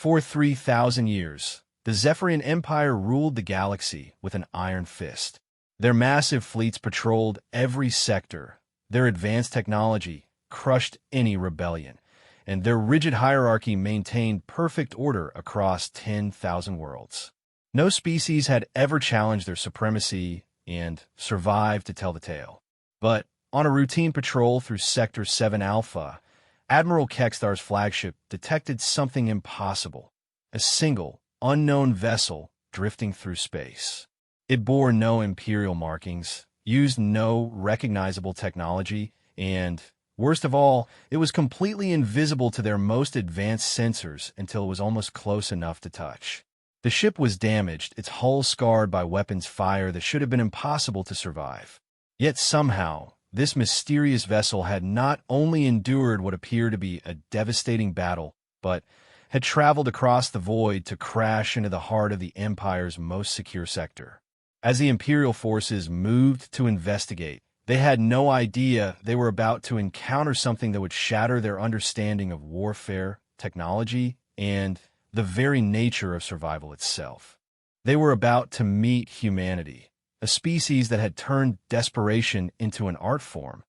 For 3,000 years, the Zephyrian Empire ruled the galaxy with an iron fist. Their massive fleets patrolled every sector. Their advanced technology crushed any rebellion, and their rigid hierarchy maintained perfect order across 10,000 worlds. No species had ever challenged their supremacy and survived to tell the tale. But on a routine patrol through Sector 7 Alpha, Admiral Kextar's flagship detected something impossible: a single, unknown vessel drifting through space. It bore no Imperial markings, used no recognizable technology, and, worst of all, it was completely invisible to their most advanced sensors until it was almost close enough to touch. The ship was damaged, its hull scarred by weapons fire that should have been impossible to survive. Yet somehow, this mysterious vessel had not only endured what appeared to be a devastating battle, but had traveled across the void to crash into the heart of the Empire's most secure sector. As the Imperial forces moved to investigate, they had no idea they were about to encounter something that would shatter their understanding of warfare, technology, and the very nature of survival itself. They were about to meet humanity, a species that had turned desperation into an art form,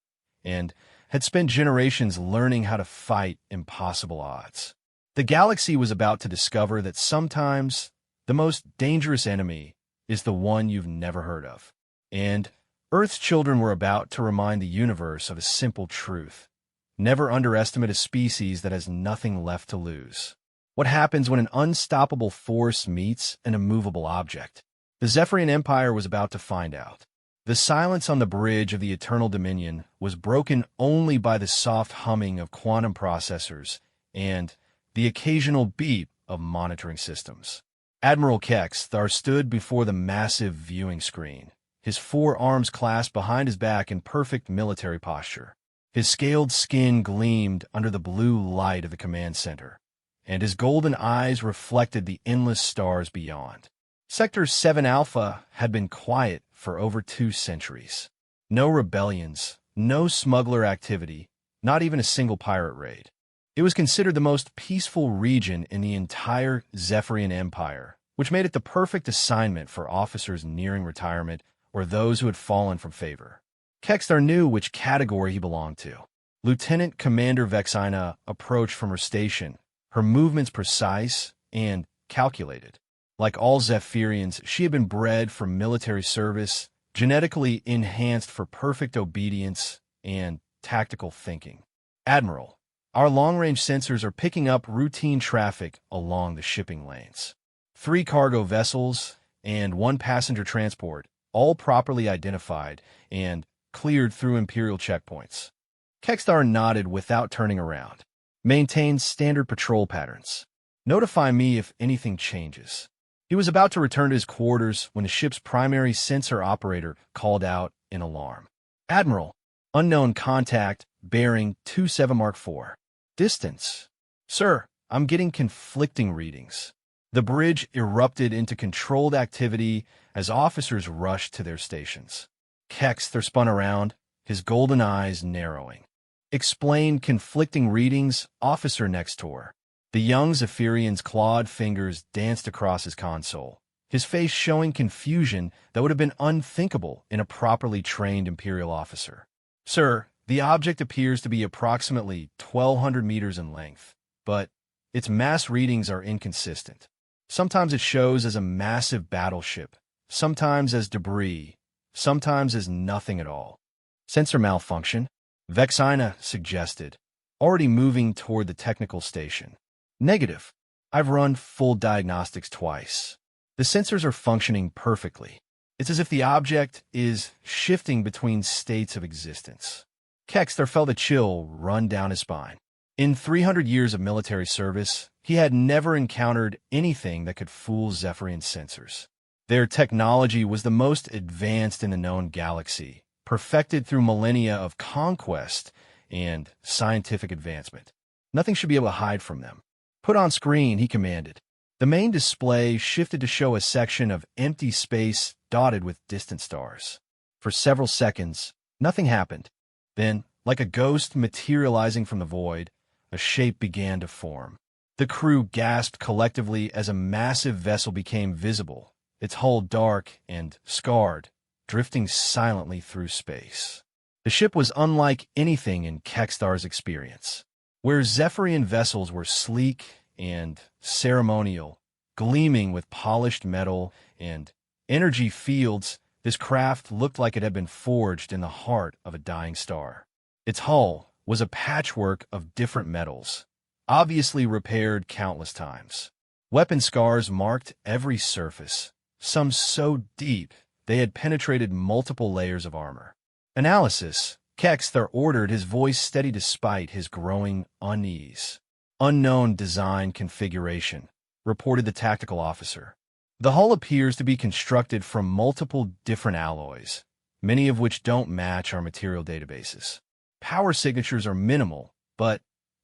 and had spent generations learning how to fight impossible odds. The galaxy was about to discover that sometimes the most dangerous enemy is the one you've never heard of. And Earth's children were about to remind the universe of a simple truth: never underestimate a species that has nothing left to lose. What happens when an unstoppable force meets an immovable object? The Zephyrian Empire was about to find out. The silence on the bridge of the Eternal Dominion was broken only by the soft humming of quantum processors and the occasional beep of monitoring systems. Admiral Kextar stood before the massive viewing screen, his 4 arms clasped behind his back in perfect military posture. His scaled skin gleamed under the blue light of the command center, and his golden eyes reflected the endless stars beyond. Sector 7 Alpha had been quiet for over 2 centuries. No rebellions, no smuggler activity, not even a single pirate raid. It was considered the most peaceful region in the entire Zephyrian Empire, which made it the perfect assignment for officers nearing retirement or those who had fallen from favor. Kextar knew which category he belonged to. Lieutenant Commander Vexina approached from her station, her movements precise and calculated. Like all Zephyrians, she had been bred for military service, genetically enhanced for perfect obedience and tactical thinking. Admiral, our long-range sensors are picking up routine traffic along the shipping lanes. 3 cargo vessels and 1 passenger transport, all properly identified and cleared through Imperial checkpoints. Kextar nodded without turning around. Maintain standard patrol patterns. Notify me if anything changes. He was about to return to his quarters when the ship's primary sensor operator called out in alarm. Admiral, unknown contact, bearing 27 Mark IV. Distance. Sir, I'm getting conflicting readings. The bridge erupted into controlled activity as officers rushed to their stations. Kextar spun around, his golden eyes narrowing. Explained conflicting readings, officer next door. The young Zephyrian's clawed fingers danced across his console, his face showing confusion that would have been unthinkable in a properly trained Imperial officer. Sir, the object appears to be approximately 1,200 meters in length, but its mass readings are inconsistent. Sometimes it shows as a massive battleship, sometimes as debris, sometimes as nothing at all. Sensor malfunction, Vexina suggested, already moving toward the technical station. Negative. I've run full diagnostics twice. The sensors are functioning perfectly. It's as if the object is shifting between states of existence. Kextar felt a chill run down his spine. In 300 years of military service, he had never encountered anything that could fool Zephyrian sensors. Their technology was the most advanced in the known galaxy, perfected through millennia of conquest and scientific advancement. Nothing should be able to hide from them. Put on screen, he commanded. The main display shifted to show a section of empty space dotted with distant stars. For several seconds, nothing happened. Then, like a ghost materializing from the void, a shape began to form. The crew gasped collectively as a massive vessel became visible, its hull dark and scarred, drifting silently through space. The ship was unlike anything in Kekstar's experience. Where Zephyrian vessels were sleek and ceremonial, gleaming with polished metal and energy fields, this craft looked like it had been forged in the heart of a dying star. Its hull was a patchwork of different metals, obviously repaired countless times. Weapon scars marked every surface, some so deep they had penetrated multiple layers of armor. Analysis. Kekstar ordered, his voice steady despite his growing unease. Unknown design configuration, reported the tactical officer. The hull appears to be constructed from multiple different alloys, many of which don't match our material databases. Power signatures are minimal, but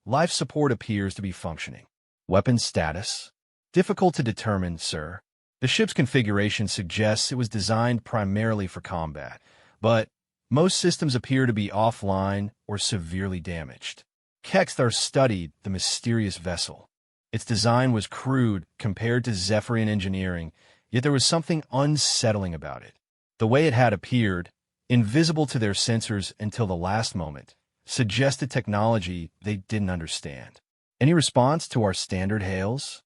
life support appears to be functioning. Weapon status? Difficult to determine, sir. The ship's configuration suggests it was designed primarily for combat, but most systems appear to be offline or severely damaged. Kekstar studied the mysterious vessel. Its design was crude compared to Zephyrian engineering, yet there was something unsettling about it. The way it had appeared, invisible to their sensors until the last moment, suggested technology they didn't understand. Any response to our standard hails?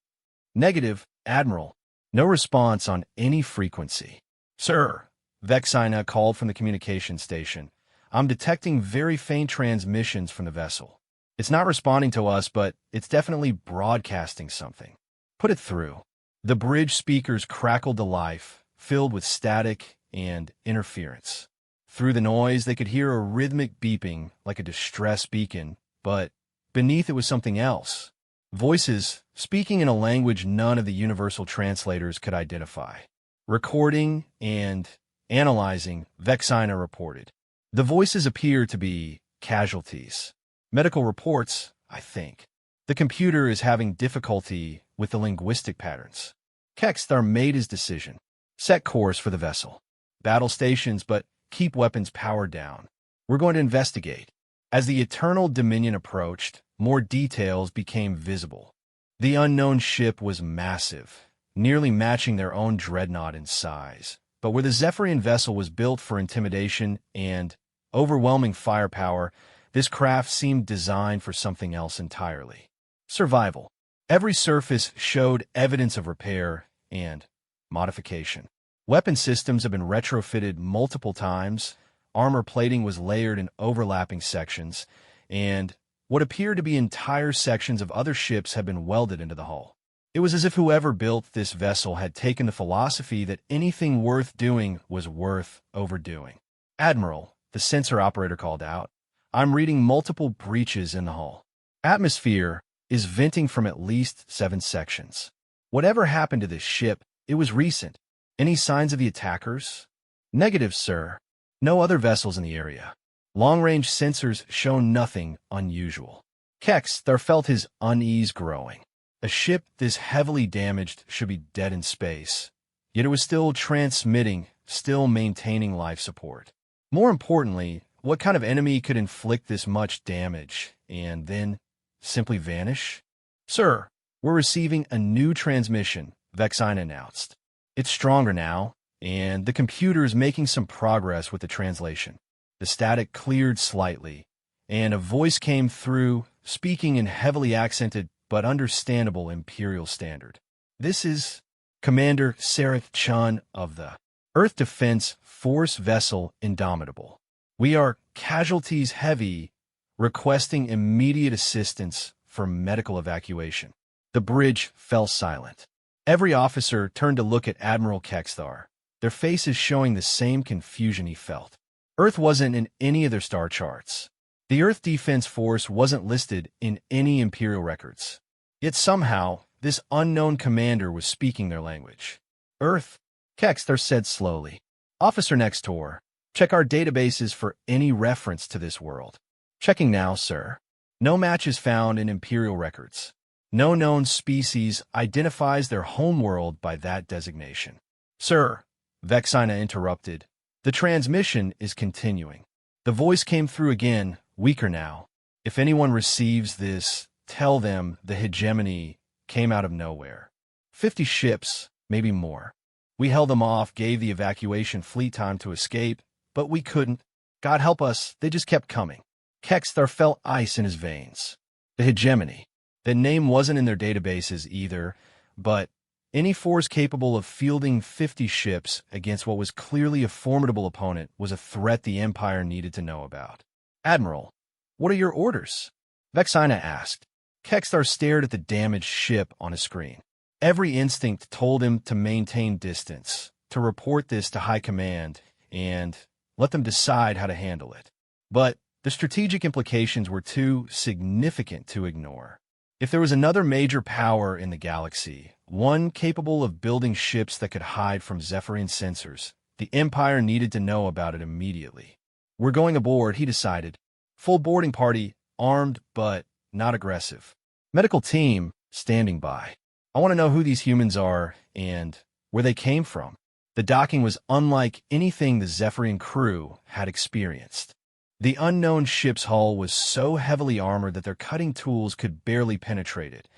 Negative, Admiral. No response on any frequency. Sir, Vexina called from the communication station. I'm detecting very faint transmissions from the vessel. It's not responding to us, but it's definitely broadcasting something. Put it through. The bridge speakers crackled to life, filled with static and interference. Through the noise, they could hear a rhythmic beeping like a distress beacon, but beneath it was something else. Voices speaking in a language none of the universal translators could identify. Recording and analyzing, Vexina reported. The voices appear to be casualties. Medical reports, I think. The computer is having difficulty with the linguistic patterns. Kekstar made his decision. Set course for the vessel. Battle stations, but keep weapons powered down. We're going to investigate. As the Eternal Dominion approached, more details became visible. The unknown ship was massive, nearly matching their own dreadnought in size. But where the Zephyrian vessel was built for intimidation and overwhelming firepower, this craft seemed designed for something else entirely. Survival. Every surface showed evidence of repair and modification. Weapon systems have been retrofitted multiple times, armor plating was layered in overlapping sections, and what appeared to be entire sections of other ships had been welded into the hull. It was as if whoever built this vessel had taken the philosophy that anything worth doing was worth overdoing. Admiral, the sensor operator called out, I'm reading multiple breaches in the hull. Atmosphere is venting from at least 7 sections. Whatever happened to this ship, it was recent. Any signs of the attackers? Negative, sir. No other vessels in the area. Long-range sensors show nothing unusual. Kekstar felt his unease growing. A ship this heavily damaged should be dead in space, yet it was still transmitting, still maintaining life support. More importantly, what kind of enemy could inflict this much damage and then simply vanish? Sir, we're receiving a new transmission, Vexina announced. It's stronger now, and the computer is making some progress with the translation. The static cleared slightly, and a voice came through, speaking in heavily accented but understandable Imperial Standard. This is Commander Sareth Chun of the Earth Defense Force vessel Indomitable. We are casualties heavy, requesting immediate assistance for medical evacuation. The bridge fell silent. Every officer turned to look at Admiral Kekstar, their faces showing the same confusion he felt. Earth wasn't in any of their star charts. The Earth Defense Force wasn't listed in any Imperial records. Yet somehow, this unknown commander was speaking their language. Earth, Kekstar said slowly. Officer next door, check our databases for any reference to this world. Checking now, sir. No match is found in Imperial records. No known species identifies their homeworld by that designation. Sir, Vexina interrupted. The transmission is continuing. The voice came through again, weaker now. If anyone receives this, tell them the hegemony came out of nowhere. 50 ships, maybe more. We held them off, gave the evacuation fleet time to escape, but we couldn't. God help us, they just kept coming. Kexthar felt ice in his veins. The hegemony. The name wasn't in their databases either, but any force capable of fielding 50 ships against what was clearly a formidable opponent was a threat the Empire needed to know about. Admiral, what are your orders? Vexina asked. Kexthar stared at the damaged ship on his screen. Every instinct told him to maintain distance, to report this to High Command, and let them decide how to handle it. But the strategic implications were too significant to ignore. If there was another major power in the galaxy, one capable of building ships that could hide from Zephyrian sensors, the Empire needed to know about it immediately. We're going aboard, he decided. Full boarding party, armed but not aggressive. Medical team, standing by. I want to know who these humans are and where they came from. The docking was unlike anything the Zephyrian crew had experienced. The unknown ship's hull was so heavily armored that their cutting tools could barely penetrate it,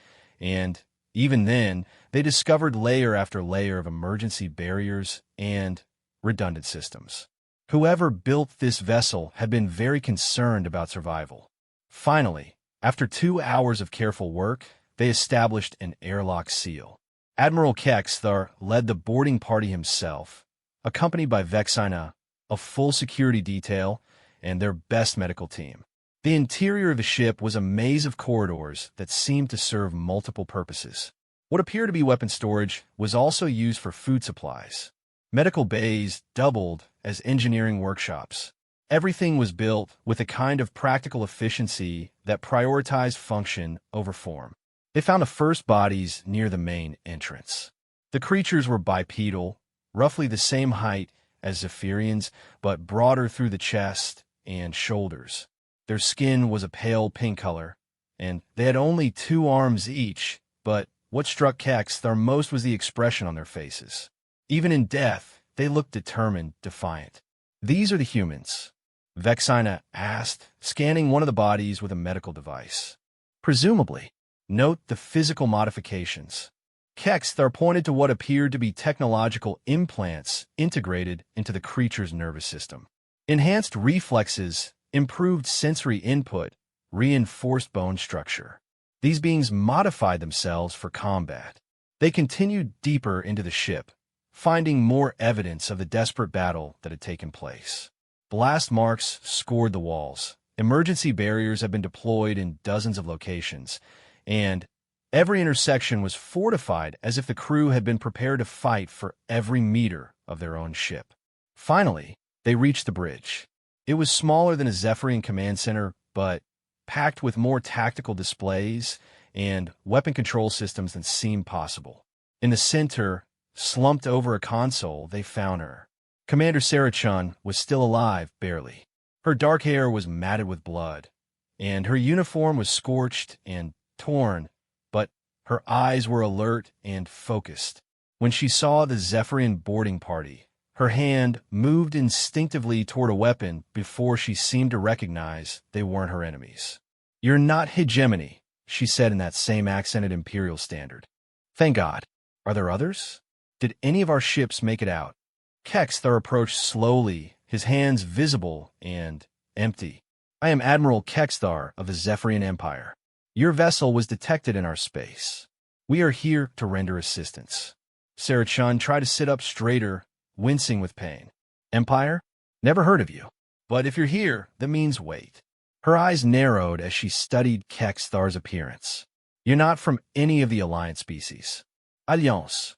and even then, they discovered layer after layer of emergency barriers and redundant systems. Whoever built this vessel had been very concerned about survival. Finally, after 2 hours of careful work, they established an airlock seal. Admiral Kexthar led the boarding party himself, accompanied by Vexina, a full security detail, and their best medical team. The interior of the ship was a maze of corridors that seemed to serve multiple purposes. What appeared to be weapon storage was also used for food supplies. Medical bays doubled as engineering workshops. Everything was built with a kind of practical efficiency that prioritized function over form. They found the first bodies near the main entrance. The creatures were bipedal, roughly the same height as Zephyrians, but broader through the chest and shoulders. Their skin was a pale pink color, and they had only 2 arms each, but what struck Kexthar most was the expression on their faces. Even in death, they looked determined, defiant. These are the humans, Vexina asked, scanning one of the bodies with a medical device. Presumably. Note the physical modifications. Kexthar pointed to what appeared to be technological implants integrated into the creature's nervous system. Enhanced reflexes, improved sensory input, reinforced bone structure. These beings modified themselves for combat. They continued deeper into the ship, finding more evidence of the desperate battle that had taken place. Blast marks scored the walls. Emergency barriers had been deployed in dozens of locations, and every intersection was fortified as if the crew had been prepared to fight for every meter of their own ship. Finally, they reached the bridge. It was smaller than a Zephyrian command center, but packed with more tactical displays and weapon control systems than seemed possible. In the center, slumped over a console, they found her. Commander Sarah Chun was still alive, barely. Her dark hair was matted with blood, and her uniform was scorched and torn, but her eyes were alert and focused. When she saw the Zephyrian boarding party, her hand moved instinctively toward a weapon before she seemed to recognize they weren't her enemies. "You're not hegemony," she said in that same accented Imperial standard. "Thank God. Are there others? Did any of our ships make it out?" Kexthar approached slowly, his hands visible and empty. "I am Admiral Kexthar of the Zephyrian Empire. Your vessel was detected in our space. We are here to render assistance." Sarah Chun tried to sit up straighter, wincing with pain. "Empire? Never heard of you. But if you're here, that means wait." Her eyes narrowed as she studied Kexthar's appearance. "You're not from any of the Alliance species." "Alliance."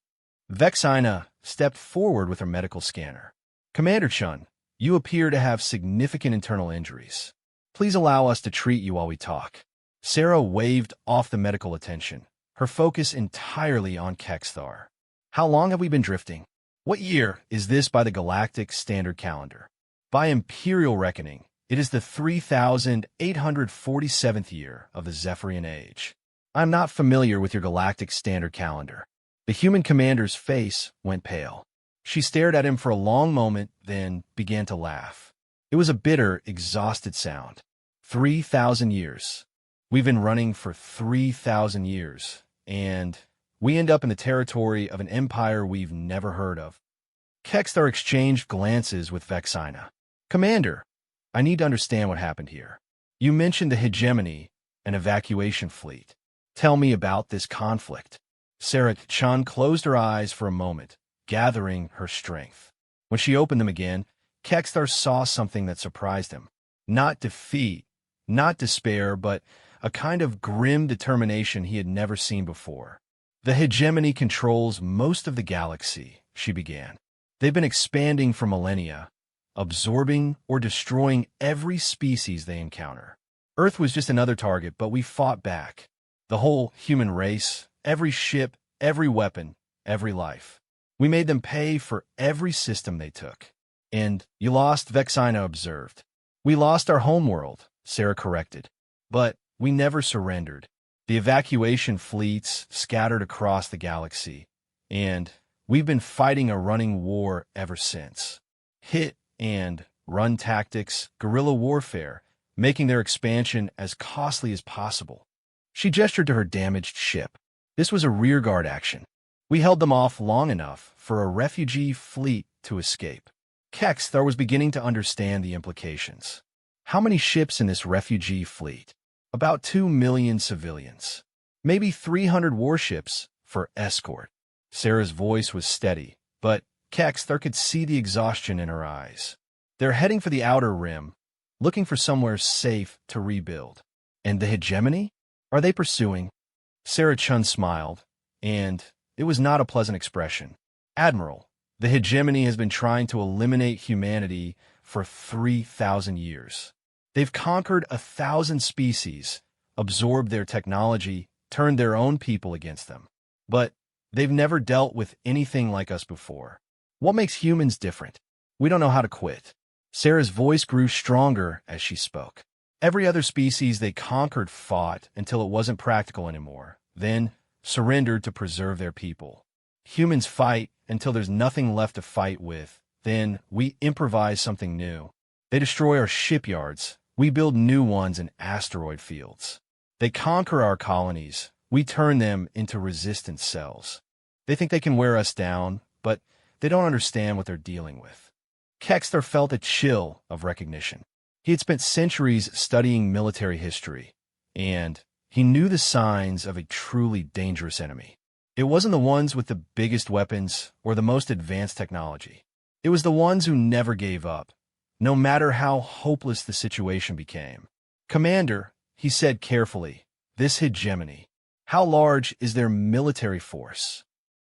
Vexina stepped forward with her medical scanner. "Commander Chun, you appear to have significant internal injuries. Please allow us to treat you while we talk." Sarah waved off the medical attention, her focus entirely on Kexthar. "How long have we been drifting? What year is this by the Galactic Standard Calendar?" "By Imperial reckoning, it is the 3847th year of the Zephyrian Age." "I'm not familiar with your Galactic Standard Calendar." The human commander's face went pale. She stared at him for a long moment, then began to laugh. It was a bitter, exhausted sound. 3,000 years. We've been running for 3,000 years. and we end up in the territory of an empire we've never heard of. Kextar exchanged glances with Vexina. Commander, I need to understand what happened here. You mentioned the hegemony, an evacuation fleet. Tell me about this conflict. Sarah Chun closed her eyes for a moment, gathering her strength. When she opened them again, Kextar saw something that surprised him. Not defeat, not despair, but a kind of grim determination he had never seen before. The hegemony controls most of the galaxy, she began. They've been expanding for millennia, absorbing or destroying every species they encounter. Earth was just another target, but we fought back. The whole human race, every ship, every weapon, every life. We made them pay for every system they took. And you lost, Vexina observed. We lost our homeworld, Sarah corrected. But we never surrendered. The evacuation fleets scattered across the galaxy, and we've been fighting a running war ever since. Hit and run tactics, guerrilla warfare, making their expansion as costly as possible. She gestured to her damaged ship. This was a rearguard action. We held them off long enough for a refugee fleet to escape. Kextar was beginning to understand the implications. How many ships in this refugee fleet? About 2 million civilians. Maybe 300 warships for escort. Sarah's voice was steady, but Kextar could see the exhaustion in her eyes. They're heading for the outer rim, looking for somewhere safe to rebuild. And the hegemony? Are they pursuing? Sarah Chun smiled, and it was not a pleasant expression. Admiral, the hegemony has been trying to eliminate humanity for 3,000 years. They've conquered 1,000 species, absorbed their technology, turned their own people against them. But they've never dealt with anything like us before. What makes humans different? We don't know how to quit. Sarah's voice grew stronger as she spoke. Every other species they conquered fought until it wasn't practical anymore, then surrendered to preserve their people. Humans fight until there's nothing left to fight with, then we improvise something new. They destroy our shipyards, we build new ones in asteroid fields. They conquer our colonies, we turn them into resistant cells. They think they can wear us down, but they don't understand what they're dealing with. Kextar felt a chill of recognition. He had spent centuries studying military history, and he knew the signs of a truly dangerous enemy. It wasn't the ones with the biggest weapons or the most advanced technology. It was the ones who never gave up, no matter how hopeless the situation became. Commander, he said carefully, this hegemony. How large is their military force?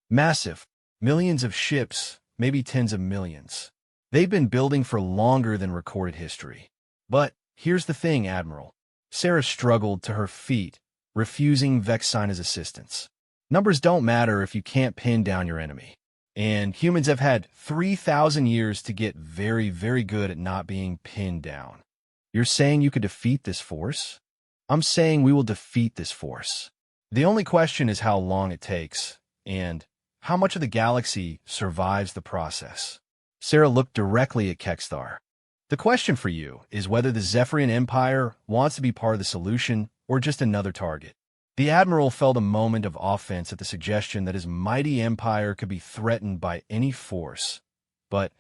Massive. Millions of ships, maybe tens of millions. They've been building for longer than recorded history. But here's the thing, Admiral. Sarah struggled to her feet, refusing Vexina's assistance. Numbers don't matter if you can't pin down your enemy. And humans have had 3,000 years to get very, very good at not being pinned down. You're saying you could defeat this force? I'm saying we will defeat this force. The only question is how long it takes, and how much of the galaxy survives the process. Sarah looked directly at Kextar. The question for you is whether the Zephyrian Empire wants to be part of the solution or just another target. The Admiral felt a moment of offense at the suggestion that his mighty empire could be threatened by any force. But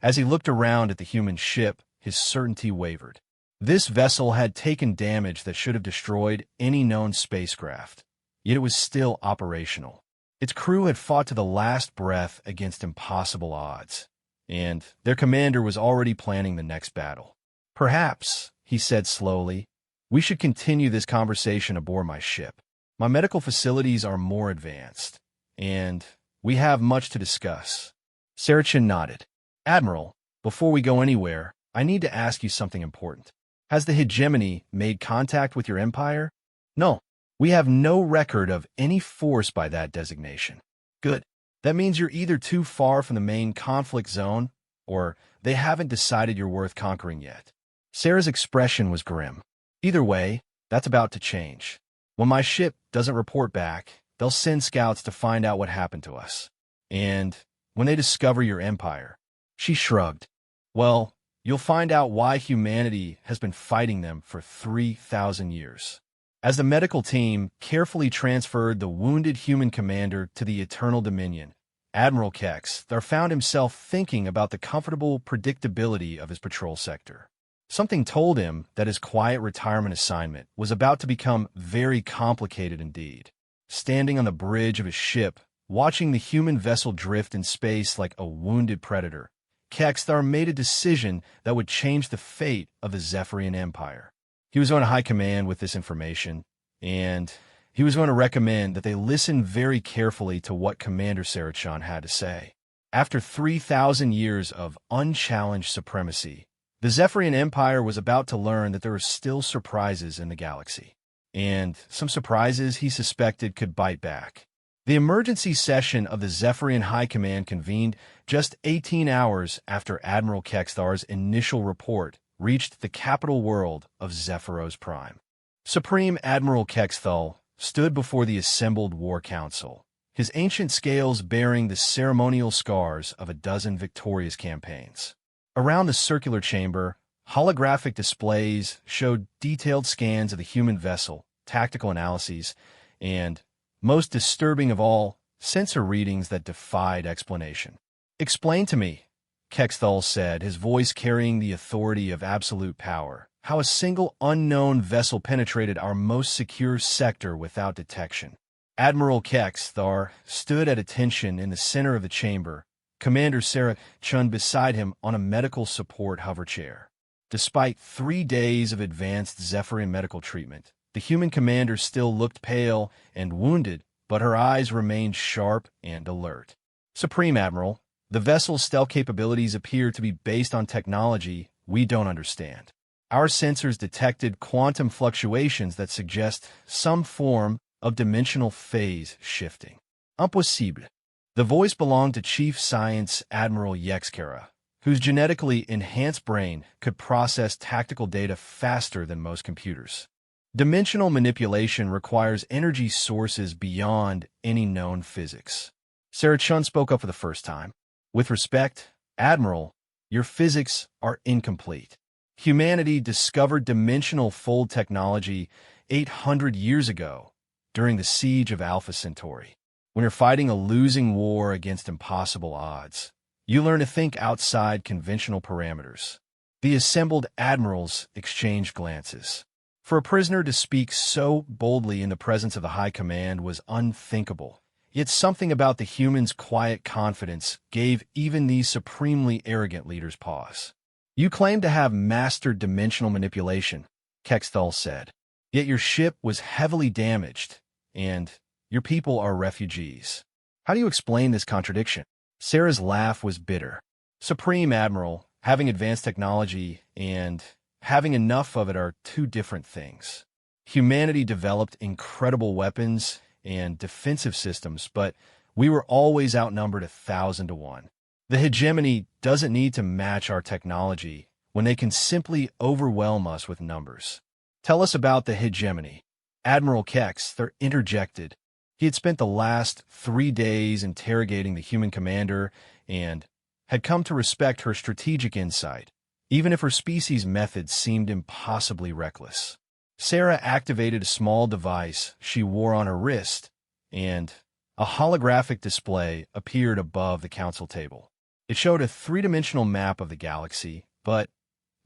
as he looked around at the human ship, his certainty wavered. This vessel had taken damage that should have destroyed any known spacecraft, yet it was still operational. Its crew had fought to the last breath against impossible odds, and their commander was already planning the next battle. Perhaps, he said slowly, we should continue this conversation aboard my ship. My medical facilities are more advanced, and we have much to discuss. Sarachin nodded. Admiral, before we go anywhere, I need to ask you something important. Has the hegemony made contact with your empire? No, we have no record of any force by that designation. Good. That means you're either too far from the main conflict zone, or they haven't decided you're worth conquering yet. Sarah's expression was grim. Either way, that's about to change. When my ship doesn't report back, they'll send scouts to find out what happened to us. And when they discover your empire, she shrugged. Well, you'll find out why humanity has been fighting them for 3,000 years. As the medical team carefully transferred the wounded human commander to the Eternal Dominion, Admiral Kex found himself thinking about the comfortable predictability of his patrol sector. Something told him that his quiet retirement assignment was about to become very complicated indeed. Standing on the bridge of his ship, watching the human vessel drift in space like a wounded predator, Kex made a decision that would change the fate of the Zephyrian Empire. He was going to high command with this information, and he was going to recommend that they listen very carefully to what Commander Sarachon had to say. After 3,000 years of unchallenged supremacy, the Zephyrian Empire was about to learn that there were still surprises in the galaxy, and some surprises he suspected could bite back. The emergency session of the Zephyrian High Command convened just 18 hours after Admiral Kexthar's initial report reached the capital world of Zephyros Prime. Supreme Admiral Kexthal stood before the assembled War Council, his ancient scales bearing the ceremonial scars of a dozen victorious campaigns. Around the circular chamber, holographic displays showed detailed scans of the human vessel, tactical analyses, and, most disturbing of all, sensor readings that defied explanation. "Explain to me," Kexthal said, his voice carrying the authority of absolute power, "how a single unknown vessel penetrated our most secure sector without detection." Admiral Kexthar stood at attention in the center of the chamber, Commander Sarah Chun beside him on a medical support hover chair. Despite 3 days of advanced Zephyrian medical treatment, the human commander still looked pale and wounded, but her eyes remained sharp and alert. "Supreme Admiral, the vessel's stealth capabilities appear to be based on technology we don't understand. Our sensors detected quantum fluctuations that suggest some form of dimensional phase shifting." Impossible. The voice belonged to Chief Science Admiral Yexkara, whose genetically enhanced brain could process tactical data faster than most computers. "Dimensional manipulation requires energy sources beyond any known physics." Sarah Chun spoke up for the first time. "With respect, Admiral, your physics are incomplete. Humanity discovered dimensional fold technology 800 years ago during the siege of Alpha Centauri. When you're fighting a losing war against impossible odds, you learn to think outside conventional parameters." The assembled admirals exchanged glances. For a prisoner to speak so boldly in the presence of the High Command was unthinkable. Yet something about the humans' quiet confidence gave even these supremely arrogant leaders pause. "You claim to have mastered dimensional manipulation," Kexthal said. "Yet your ship was heavily damaged, and your people are refugees. How do you explain this contradiction?" Sarah's laugh was bitter. "Supreme Admiral, having advanced technology and having enough of it are two different things. Humanity developed incredible weapons and defensive systems, but we were always outnumbered 1,000 to 1. The hegemony doesn't need to match our technology when they can simply overwhelm us with numbers." "Tell us about the hegemony." Admiral Kex interjected. He had spent the last 3 days interrogating the human commander and had come to respect her strategic insight, even if her species' methods seemed impossibly reckless. Sarah activated a small device she wore on her wrist, and a holographic display appeared above the council table. It showed a 3-dimensional map of the galaxy, but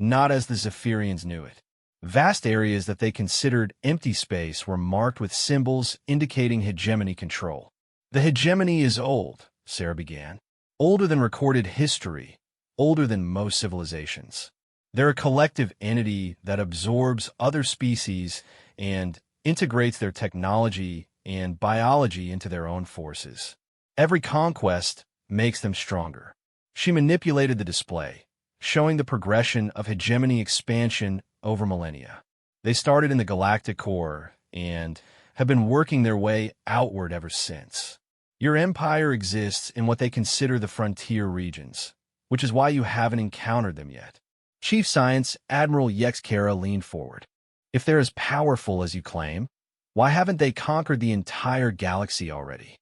not as the Zephyrians knew it. Vast areas that they considered empty space were marked with symbols indicating hegemony control. "The hegemony is old," Sarah began. "Older than recorded history, older than most civilizations. They're a collective entity that absorbs other species and integrates their technology and biology into their own forces. Every conquest makes them stronger." She manipulated the display, showing the progression of hegemony expansion over millennia. "They started in the galactic core and have been working their way outward ever since. Your empire exists in what they consider the frontier regions, which is why you haven't encountered them yet." Chief Science Admiral Yexkara leaned forward. "If they're as powerful as you claim, why haven't they conquered the entire galaxy already?"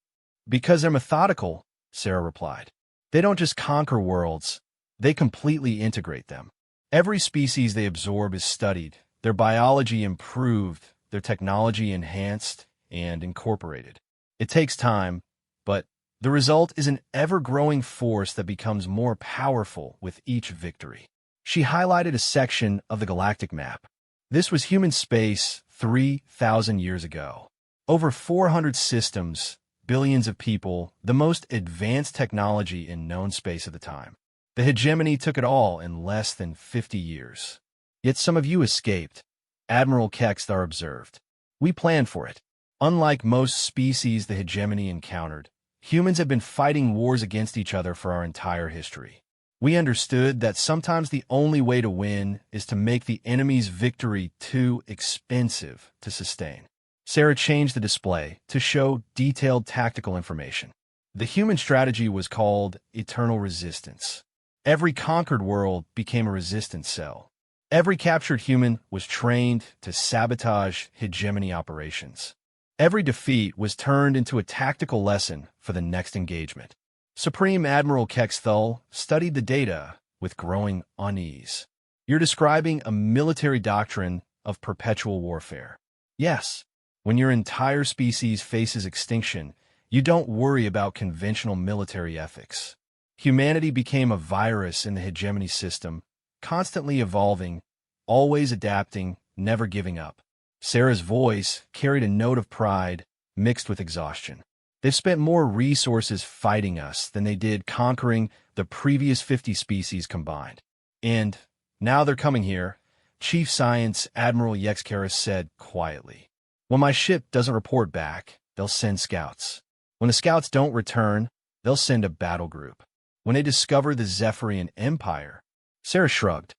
"Because they're methodical," Sarah replied. "They don't just conquer worlds, they completely integrate them. Every species they absorb is studied, their biology improved, their technology enhanced and incorporated. It takes time, but the result is an ever-growing force that becomes more powerful with each victory. She highlighted a section of the galactic map. This was human space 3,000 years ago. Over 400 systems, billions of people, the most advanced technology in known space at the time. The hegemony took it all in less than 50 years. Yet some of you escaped, Admiral Kexthar observed. We planned for it. Unlike most species the hegemony encountered, humans have been fighting wars against each other for our entire history. We understood that sometimes the only way to win is to make the enemy's victory too expensive to sustain. Sarah changed the display to show detailed tactical information. The human strategy was called eternal resistance. Every conquered world became a resistance cell. Every captured human was trained to sabotage hegemony operations. Every defeat was turned into a tactical lesson for the next engagement. Supreme Admiral Kexthal studied the data with growing unease. You're describing a military doctrine of perpetual warfare. Yes, when your entire species faces extinction, you don't worry about conventional military ethics. Humanity became a virus in the hegemony system, constantly evolving, always adapting, never giving up. Sarah's voice carried a note of pride mixed with exhaustion. They've spent more resources fighting us than they did conquering the previous 50 species combined. And now they're coming here, Chief Science Admiral Yexkaris said quietly. When my ship doesn't report back, they'll send scouts. When the scouts don't return, they'll send a battle group. When they discover the Zephyrian Empire, Sarah shrugged.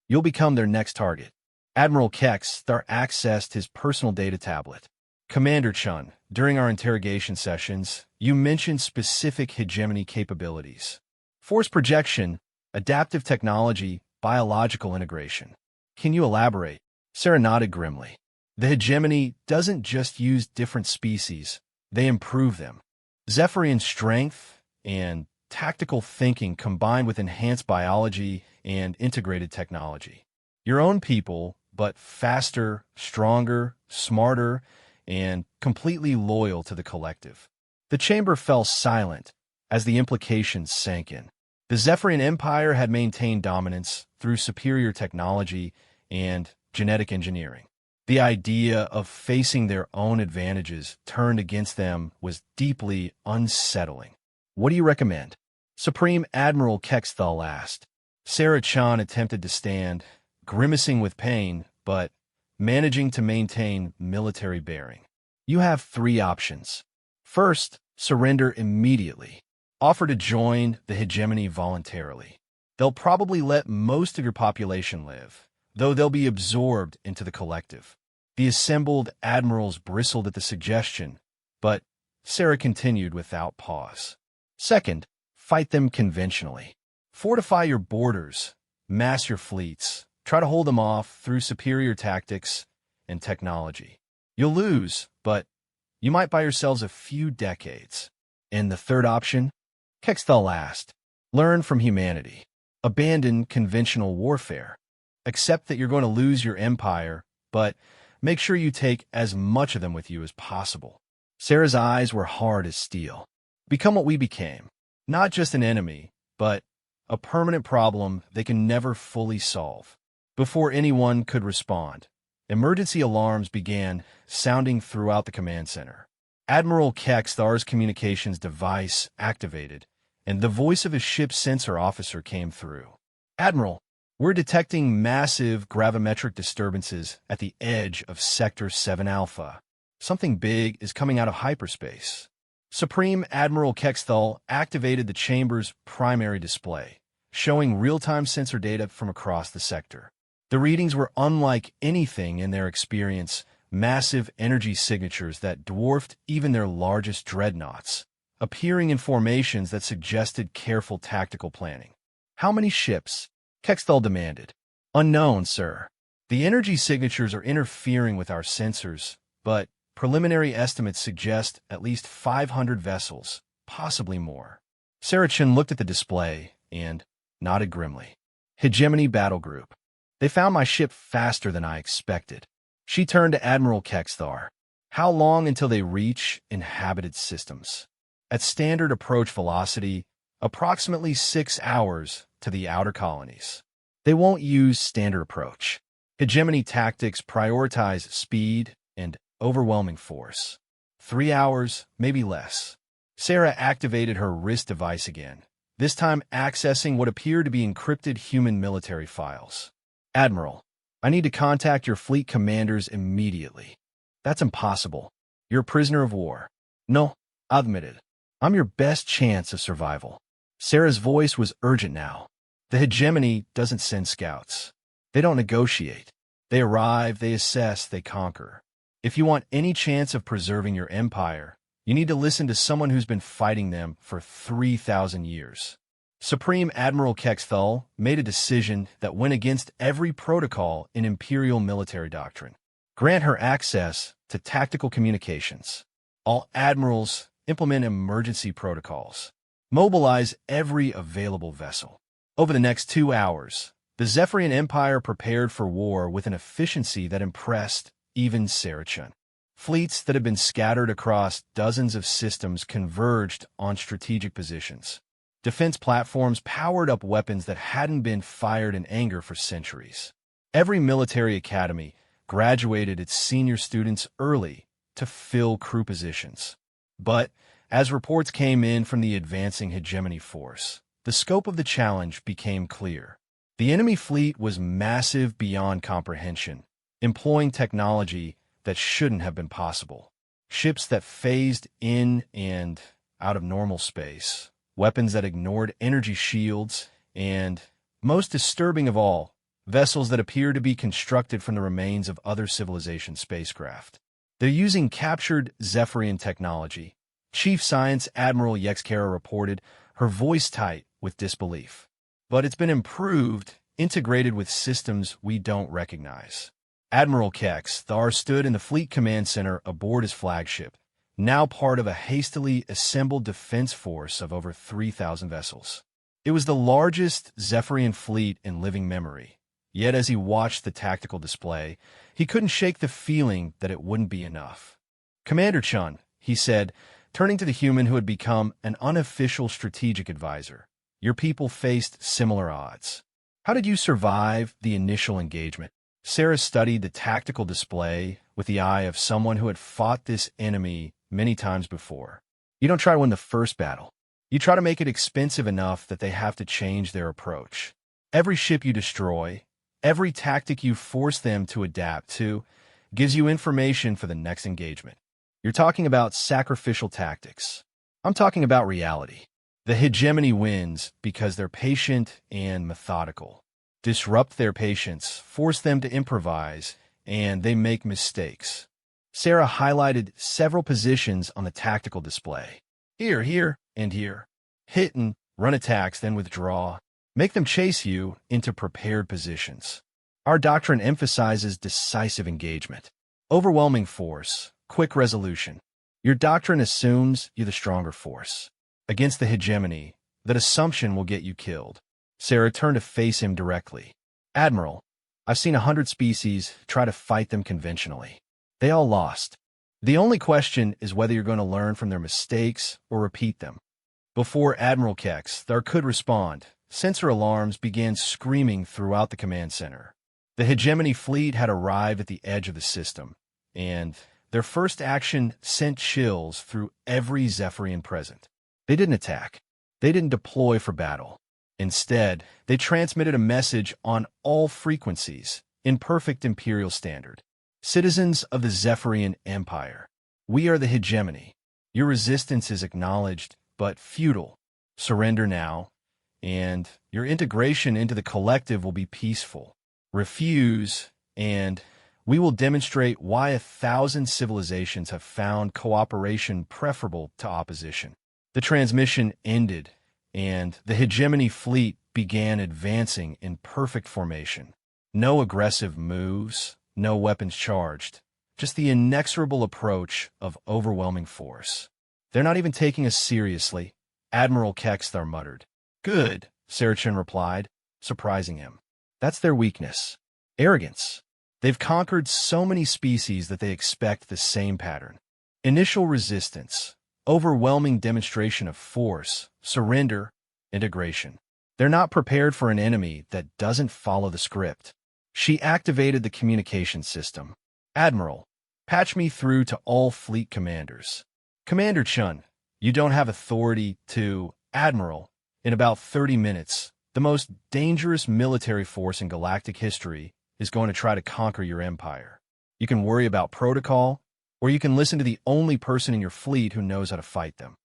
You'll become their next target. Admiral Kexthar accessed his personal data tablet. Commander Chun, during our interrogation sessions, you mentioned specific hegemony capabilities. Force projection, adaptive technology, biological integration. Can you elaborate? Sarah nodded grimly. The hegemony doesn't just use different species, they improve them. Zephyrian strength and tactical thinking combined with enhanced biology and integrated technology. Your own people, but faster, stronger, smarter, and completely loyal to the collective. The chamber fell silent as the implications sank in. The Zephyrian Empire had maintained dominance through superior technology and genetic engineering. The idea of facing their own advantages turned against them was deeply unsettling. What do you recommend? Supreme Admiral Kexthal asked. Sarah Chan attempted to stand, grimacing with pain, but managing to maintain military bearing. You have 3 options. First, surrender immediately. Offer to join the hegemony voluntarily. They'll probably let most of your population live, though they'll be absorbed into the collective. The assembled admirals bristled at the suggestion, but Sarah continued without pause. Second, fight them conventionally. Fortify your borders, mass your fleets, try to hold them off through superior tactics and technology. You'll lose, but you might buy yourselves a few decades. And the third option? Kexthal asked. Learn from humanity. Abandon conventional warfare. Accept that you're going to lose your empire, but make sure you take as much of them with you as possible. Sarah's eyes were hard as steel. Become what we became. Not just an enemy, but a permanent problem they can never fully solve. Before anyone could respond, emergency alarms began sounding throughout the command center. Admiral Kexthar's communications device activated, and the voice of his ship's sensor officer came through. Admiral, we're detecting massive gravimetric disturbances at the edge of Sector 7 Alpha. Something big is coming out of hyperspace. Supreme Admiral Kexthal activated the chamber's primary display, showing real-time sensor data from across the sector. The readings were unlike anything in their experience, massive energy signatures that dwarfed even their largest dreadnoughts, appearing in formations that suggested careful tactical planning. How many ships? Kexthal demanded. Unknown, sir. The energy signatures are interfering with our sensors, but preliminary estimates suggest at least 500 vessels, possibly more. Sarachin looked at the display and nodded grimly. Hegemony Battle Group. They found my ship faster than I expected. She turned to Admiral Kexthar. How long until they reach inhabited systems? At standard approach velocity, approximately 6 hours to the outer colonies. They won't use standard approach. Hegemony tactics prioritize speed and overwhelming force. 3 hours, maybe less. Sarah activated her wrist device again, this time accessing what appeared to be encrypted human military files. Admiral, I need to contact your fleet commanders immediately. That's impossible. You're a prisoner of war. No, I admit it. I'm your best chance of survival. Sarah's voice was urgent now. The hegemony doesn't send scouts. They don't negotiate. They arrive, they assess, they conquer. If you want any chance of preserving your empire, you need to listen to someone who's been fighting them for 3,000 years. Supreme Admiral Kexthal made a decision that went against every protocol in Imperial military doctrine. Grant her access to tactical communications. All admirals implement emergency protocols. Mobilize every available vessel. Over the next 2 hours, the Zephyrian Empire prepared for war with an efficiency that impressed even Sarachan. Fleets that had been scattered across dozens of systems converged on strategic positions. Defense platforms powered up weapons that hadn't been fired in anger for centuries. Every military academy graduated its senior students early to fill crew positions. But as reports came in from the advancing hegemony force, the scope of the challenge became clear. The enemy fleet was massive beyond comprehension, employing technology that shouldn't have been possible. Ships that phased in and out of normal space, weapons that ignored energy shields, and, most disturbing of all, vessels that appear to be constructed from the remains of other civilization spacecraft. They're using captured Zephyrian technology, Chief Science Admiral Yexkara reported, her voice tight with disbelief. But it's been improved, integrated with systems we don't recognize. Admiral Kexthar stood in the Fleet Command Center aboard his flagship, now part of a hastily assembled defense force of over 3,000 vessels. It was the largest Zephyrian fleet in living memory, yet as he watched the tactical display, he couldn't shake the feeling that it wouldn't be enough. "Commander Chun," he said, turning to the human who had become an unofficial strategic advisor, "your people faced similar odds. How did you survive the initial engagement?" Sarah studied the tactical display with the eye of someone who had fought this enemy many times before. You don't try to win the first battle. You try to make it expensive enough that they have to change their approach. Every ship you destroy, every tactic you force them to adapt to, gives you information for the next engagement. You're talking about sacrificial tactics. I'm talking about reality. The hegemony wins because they're patient and methodical. Disrupt their patience, force them to improvise, and they make mistakes. Sarah highlighted several positions on the tactical display. Here, here, and here. Hit and run attacks, then withdraw. Make them chase you into prepared positions. Our doctrine emphasizes decisive engagement, overwhelming force, quick resolution. Your doctrine assumes you're the stronger force. Against the hegemony, that assumption will get you killed. Sarah turned to face him directly. "Admiral, I've seen 100 species try to fight them conventionally. They all lost. The only question is whether you're going to learn from their mistakes or repeat them." Before Admiral Kexthar could respond, sensor alarms began screaming throughout the command center. The hegemony fleet had arrived at the edge of the system, and their first action sent chills through every Zephyrian present. They didn't attack. They didn't deploy for battle. Instead, they transmitted a message on all frequencies, in perfect Imperial standard. "Citizens of the Zephyrian Empire, we are the hegemony. Your resistance is acknowledged, but futile. Surrender now, and your integration into the collective will be peaceful. Refuse, and we will demonstrate why 1,000 civilizations have found cooperation preferable to opposition." The transmission ended, and the hegemony fleet began advancing in perfect formation. No aggressive moves, no weapons charged, just the inexorable approach of overwhelming force. "They're not even taking us seriously," Admiral Kexthar muttered. "Good," Sarachan replied, surprising him. "That's their weakness. Arrogance. They've conquered so many species that they expect the same pattern. Initial resistance, overwhelming demonstration of force, surrender, integration. They're not prepared for an enemy that doesn't follow the script. She activated the communication system. Admiral, patch me through to all fleet commanders. Commander Chun, you don't have authority to... Admiral, in about 30 minutes, the most dangerous military force in galactic history is going to try to conquer your empire. You can worry about protocol, or you can listen to the only person in your fleet who knows how to fight them.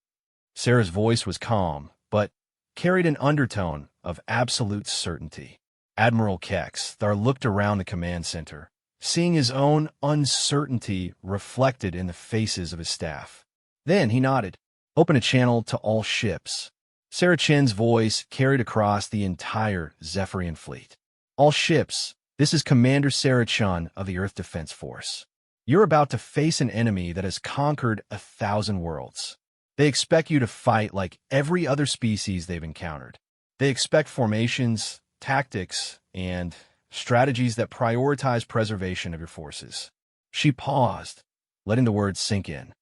Sarah's voice was calm, but carried an undertone of absolute certainty. Admiral Kexthar looked around the command center, seeing his own uncertainty reflected in the faces of his staff. Then he nodded. Open a channel to all ships. Sarah Chen's voice carried across the entire Zephyrian fleet. All ships, this is Commander Sarah Chun of the Earth Defense Force. You're about to face an enemy that has conquered 1,000 worlds. They expect you to fight like every other species they've encountered. They expect formations, tactics, and strategies that prioritize preservation of your forces. She paused, letting the words sink in.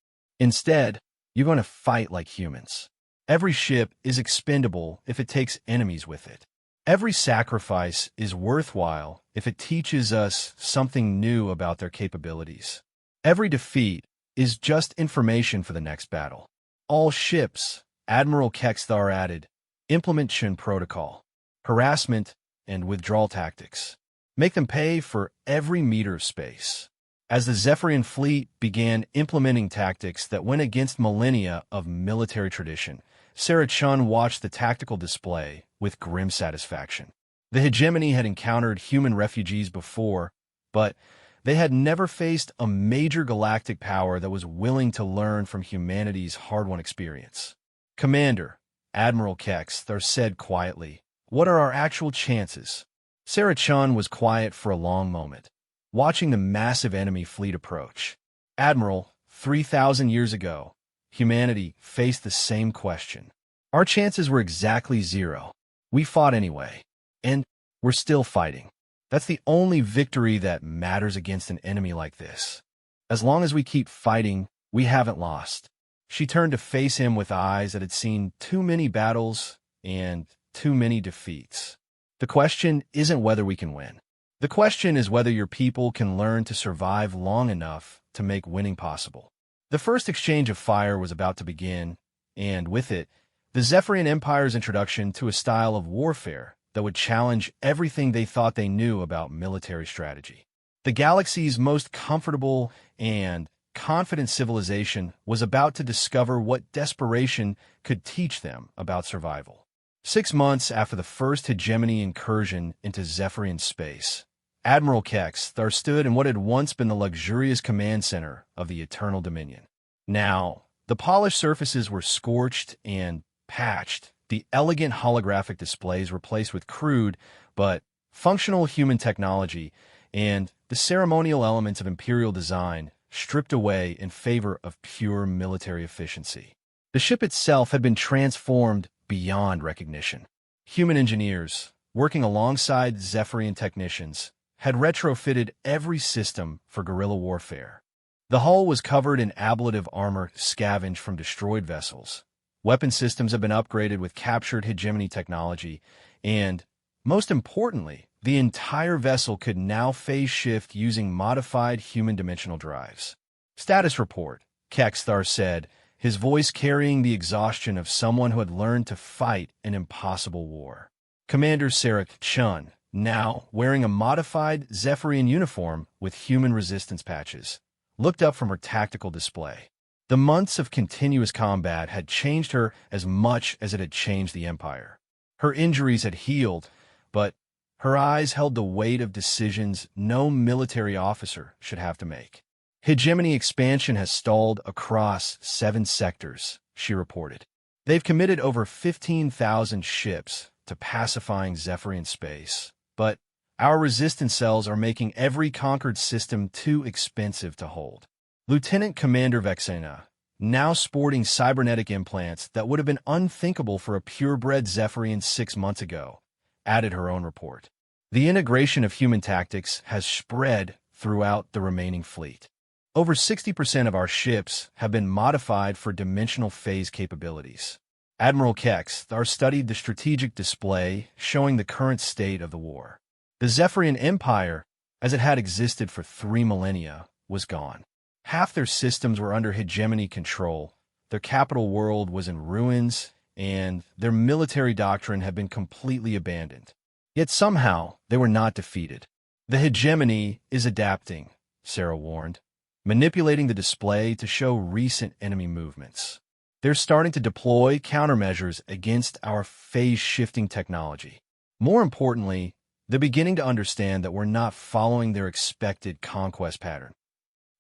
Instead, you're going to fight like humans. Every ship is expendable if it takes enemies with it. Every sacrifice is worthwhile if it teaches us something new about their capabilities. Every defeat is just information for the next battle. All ships, Admiral Kexthar added, implement Shin Protocol, harassment, and withdrawal tactics. Make them pay for every meter of space. As the Zephyrian fleet began implementing tactics that went against millennia of military tradition, Sarah Chun watched the tactical display with grim satisfaction. The hegemony had encountered human refugees before, but they had never faced a major galactic power that was willing to learn from humanity's hard-won experience. Commander, Admiral Kexthar said quietly, what are our actual chances? Sarah Chun was quiet for a long moment, watching the massive enemy fleet approach. Admiral, 3,000 years ago, humanity faced the same question. Our chances were exactly zero. We fought anyway, and we're still fighting. That's the only victory that matters against an enemy like this. As long as we keep fighting, we haven't lost. She turned to face him with eyes that had seen too many battles and too many defeats. The question isn't whether we can win. The question is whether your people can learn to survive long enough to make winning possible. The first exchange of fire was about to begin, and with it, the Zephyrian Empire's introduction to a style of warfare that would challenge everything they thought they knew about military strategy. The galaxy's most comfortable and confident civilization was about to discover what desperation could teach them about survival. 6 months after the first hegemony incursion into Zephyrian space, Admiral Kexthar stood in what had once been the luxurious command center of the Eternal Dominion. Now, the polished surfaces were scorched and patched, the elegant holographic displays replaced with crude but functional human technology, and the ceremonial elements of imperial design stripped away in favor of pure military efficiency. The ship itself had been transformed beyond recognition. Human engineers, working alongside Zephyrian technicians, had retrofitted every system for guerrilla warfare. The hull was covered in ablative armor scavenged from destroyed vessels. Weapon systems have been upgraded with captured hegemony technology, and, most importantly, the entire vessel could now phase shift using modified human dimensional drives. Status report, Kexthar said, his voice carrying the exhaustion of someone who had learned to fight an impossible war. Commander Sarah Chun, now wearing a modified Zephyrian uniform with human resistance patches, looked up from her tactical display. The months of continuous combat had changed her as much as it had changed the Empire. Her injuries had healed, but her eyes held the weight of decisions no military officer should have to make. Hegemony expansion has stalled across 7 sectors, she reported. They've committed over 15,000 ships to pacifying Zephyrian space, but our resistance cells are making every conquered system too expensive to hold. Lieutenant Commander Vexena, now sporting cybernetic implants that would have been unthinkable for a purebred Zephyrian 6 months ago, added her own report. The integration of human tactics has spread throughout the remaining fleet. Over 60% of our ships have been modified for dimensional phase capabilities. Admiral Kex studied the strategic display showing the current state of the war. The Zephyrian Empire, as it had existed for 3 millennia, was gone. Half their systems were under hegemony control, their capital world was in ruins, and their military doctrine had been completely abandoned. Yet somehow, they were not defeated. The hegemony is adapting, Sarah warned, manipulating the display to show recent enemy movements. They're starting to deploy countermeasures against our phase-shifting technology. More importantly, they're beginning to understand that we're not following their expected conquest pattern.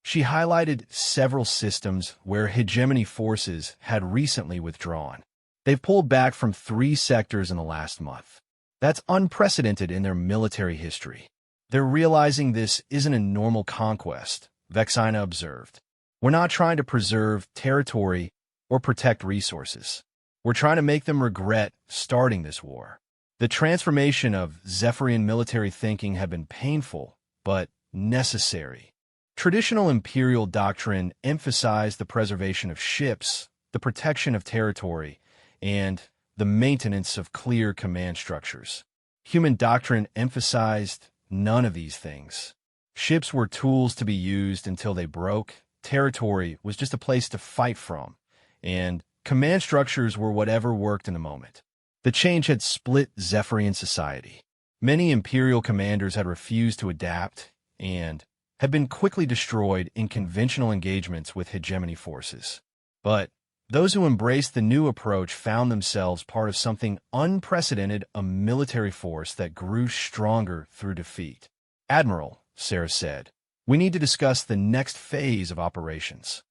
She highlighted several systems where hegemony forces had recently withdrawn. They've pulled back from 3 sectors in the last month. That's unprecedented in their military history. They're realizing this isn't a normal conquest, Vexina observed. We're not trying to preserve territory or protect resources. We're trying to make them regret starting this war. The transformation of Zephyrian military thinking had been painful, but necessary. Traditional imperial doctrine emphasized the preservation of ships, the protection of territory, and the maintenance of clear command structures. Human doctrine emphasized none of these things. Ships were tools to be used until they broke, territory was just a place to fight from, and command structures were whatever worked in the moment. The change had split Zephyrian society. Many imperial commanders had refused to adapt and had been quickly destroyed in conventional engagements with hegemony forces. But those who embraced the new approach found themselves part of something unprecedented, a military force that grew stronger through defeat. Admiral, Sarah said, we need to discuss the next phase of operations.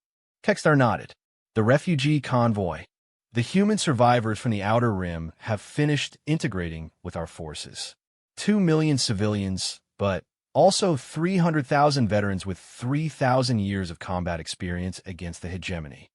Kextar nodded. The refugee convoy. The human survivors from the Outer Rim have finished integrating with our forces. 2 million civilians, but also 300,000 veterans with 3,000 years of combat experience against the hegemony.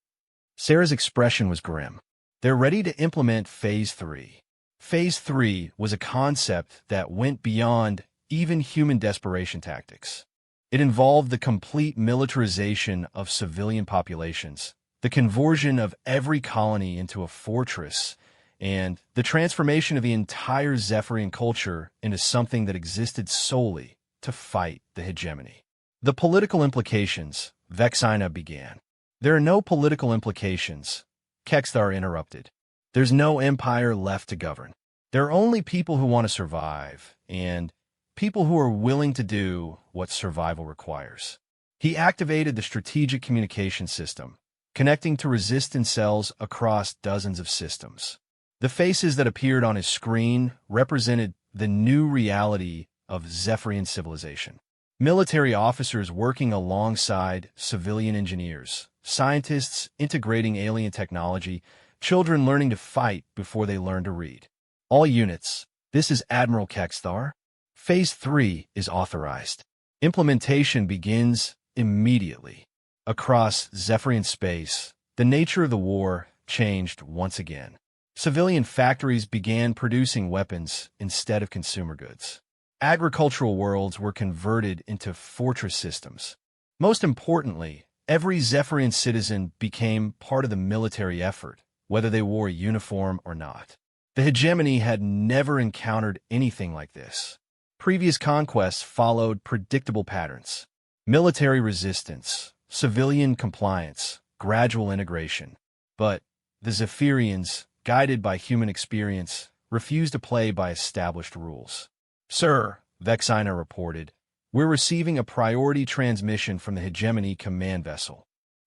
Sarah's expression was grim. They're ready to implement Phase 3. Phase 3 was a concept that went beyond even human desperation tactics. It involved the complete militarization of civilian populations, the conversion of every colony into a fortress, and the transformation of the entire Zephyrian culture into something that existed solely to fight the hegemony. The political implications, Vexina began. There are no political implications, Kextar interrupted. There's no empire left to govern. There are only people who want to survive, and people who are willing to do what survival requires. He activated the strategic communication system, connecting to resistance cells across dozens of systems. The faces that appeared on his screen represented the new reality of Zephyrian civilization. Military officers working alongside civilian engineers, scientists integrating alien technology, children learning to fight before they learn to read. All units, this is Admiral Kextar. Phase 3 is authorized. Implementation begins immediately. Across Zephyrian space, the nature of the war changed once again. Civilian factories began producing weapons instead of consumer goods. Agricultural worlds were converted into fortress systems. Most importantly, every Zephyrian citizen became part of the military effort, whether they wore a uniform or not. The hegemony had never encountered anything like this. Previous conquests followed predictable patterns: military resistance, civilian compliance, gradual integration. But the Zephyrians, guided by human experience, refused to play by established rules. Sir, Vexina reported, we're receiving a priority transmission from the hegemony command vessel.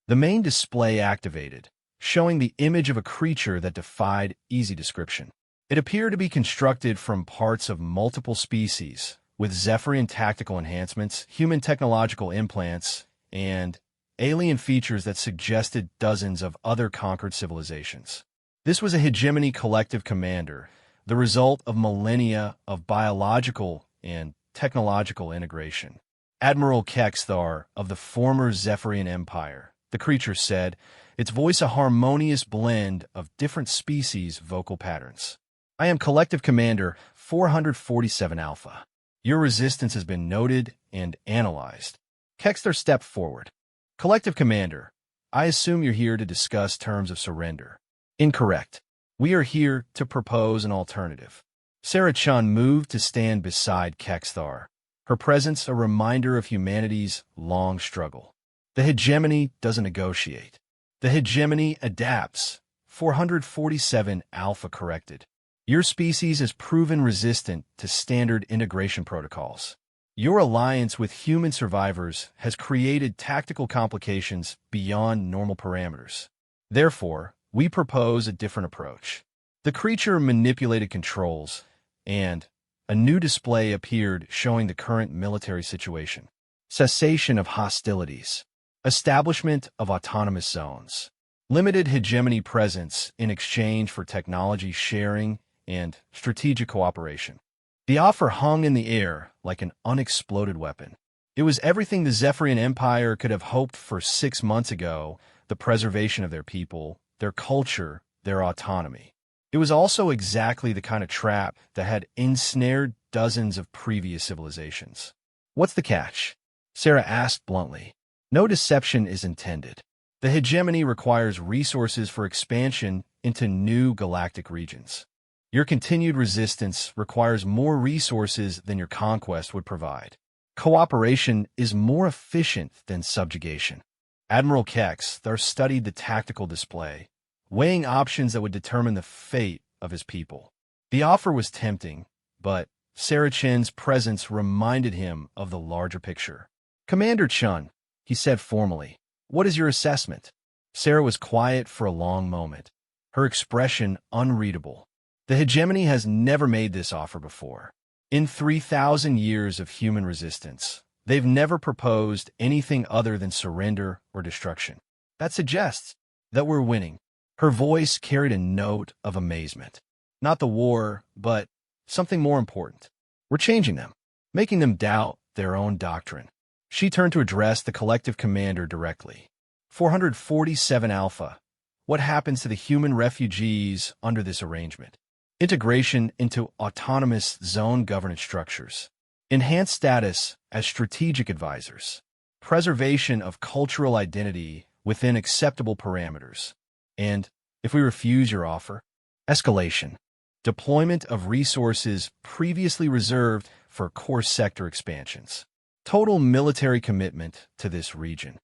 The main display activated, showing the image of a creature that defied easy description. It appeared to be constructed from parts of multiple species, with Zephyrian tactical enhancements, human technological implants, and alien features that suggested dozens of other conquered civilizations. This was a hegemony collective commander, the result of millennia of biological and technological integration. Admiral Kextar of the former Zephyrian Empire, the creature said, its voice a harmonious blend of different species' vocal patterns. I am Collective Commander 447 Alpha. Your resistance has been noted and analyzed. Kexter stepped forward. Collective Commander, I assume you're here to discuss terms of surrender. Incorrect. We are here to propose an alternative. Sarah Chun moved to stand beside Kexthar, her presence a reminder of humanity's long struggle. The hegemony doesn't negotiate. The hegemony adapts. 447 Alpha corrected. Your species is proven resistant to standard integration protocols. Your alliance with human survivors has created tactical complications beyond normal parameters. Therefore, we propose a different approach. The creature manipulated controls, and a new display appeared showing the current military situation. Cessation of hostilities. Establishment of autonomous zones. Limited hegemony presence in exchange for technology sharing and strategic cooperation. The offer hung in the air like an unexploded weapon. It was everything the Zephyrian Empire could have hoped for 6 months ago, the preservation of their people, their culture, their autonomy. It was also exactly the kind of trap that had ensnared dozens of previous civilizations. What's the catch? Sarah asked bluntly. No deception is intended. The hegemony requires resources for expansion into new galactic regions. Your continued resistance requires more resources than your conquest would provide. Cooperation is more efficient than subjugation. Admiral Kexthar studied the tactical display, weighing options that would determine the fate of his people. The offer was tempting, but Sarah Chen's presence reminded him of the larger picture. Commander Chun, he said formally, what is your assessment? Sarah was quiet for a long moment, her expression unreadable. The hegemony has never made this offer before. In 3,000 years of human resistance, they've never proposed anything other than surrender or destruction. That suggests that we're winning. Her voice carried a note of amazement. Not the war, but something more important. We're changing them, making them doubt their own doctrine. She turned to address the collective commander directly. 447 Alpha. What happens to the human refugees under this arrangement? Integration into autonomous zone governance structures. Enhanced status as strategic advisors. Preservation of cultural identity within acceptable parameters. And, if we refuse your offer, escalation. Deployment of resources previously reserved for core sector expansions. Total military commitment to this region.